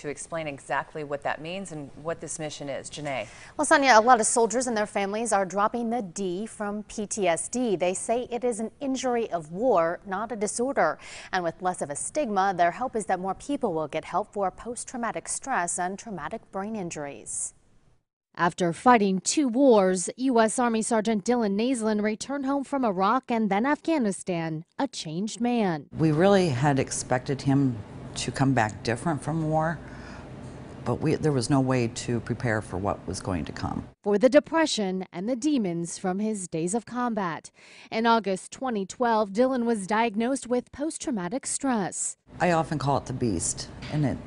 to explain exactly what that means and what this mission is. Janae. Well, Sonia, a lot of soldiers and their families are dropping the D from PTSD. They say it is an injury of war, not a disorder. And with less of a stigma, their hope is that more people will get help for post-traumatic stress and traumatic brain injuries. After fighting 2 wars, U.S. Army Sergeant Dylan Naslund returned home from Iraq and then Afghanistan, a changed man. We really had expected him to come back different from war, but there was no way to prepare for what was going to come. For the depression and the demons from his days of combat. In August 2012, Dylan was diagnosed with post-traumatic stress. I often call it the beast, and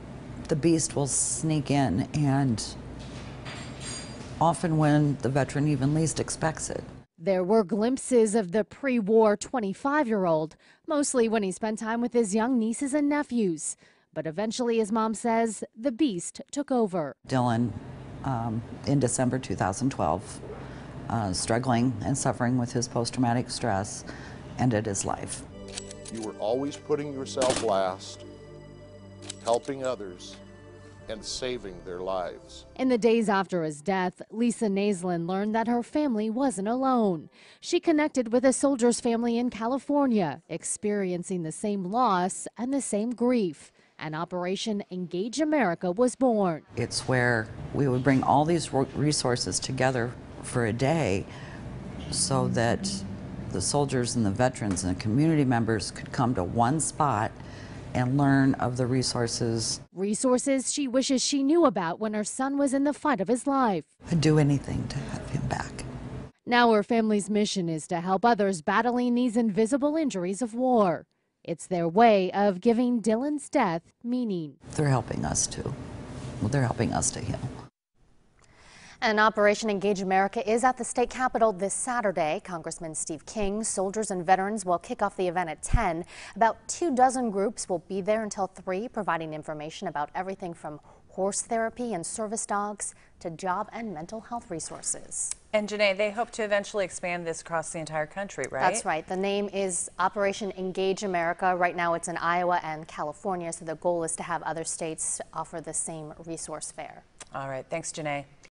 the beast will sneak in, and often when the veteran even least expects it. There were glimpses of the pre-war 25-year-old, mostly when he spent time with his young nieces and nephews. But eventually, his mom says, the beast took over. Dylan, in December 2012, struggling and suffering with his post-traumatic stress, ended his life. You were always putting yourself last, helping others, and saving their lives. In the days after his death, Lisa Naslund learned that her family wasn't alone. She connected with a soldier's family in California, experiencing the same loss and the same grief. And Operation Engage America was born. It's where we would bring all these resources together for a day so that the soldiers and the veterans and the community members could come to one spot and learn of the resources. Resources she wishes she knew about when her son was in the fight of his life. I'd do anything to have him back. Now her family's mission is to help others battling these invisible injuries of war. It's their way of giving Dylan's death meaning. They're helping us too. Well, they're helping us to heal. And Operation Engage America is at the state capitol this Saturday. Congressman Steve King, soldiers and veterans will kick off the event at 10. About 24 groups will be there until 3, providing information about everything from horse therapy and service dogs to job and mental health resources. And Janae, they hope to eventually expand this across the entire country, right? That's right. The name is Operation Engage America. Right now it's in Iowa and California, so the goal is to have other states offer the same resource fair. All right. Thanks, Janae.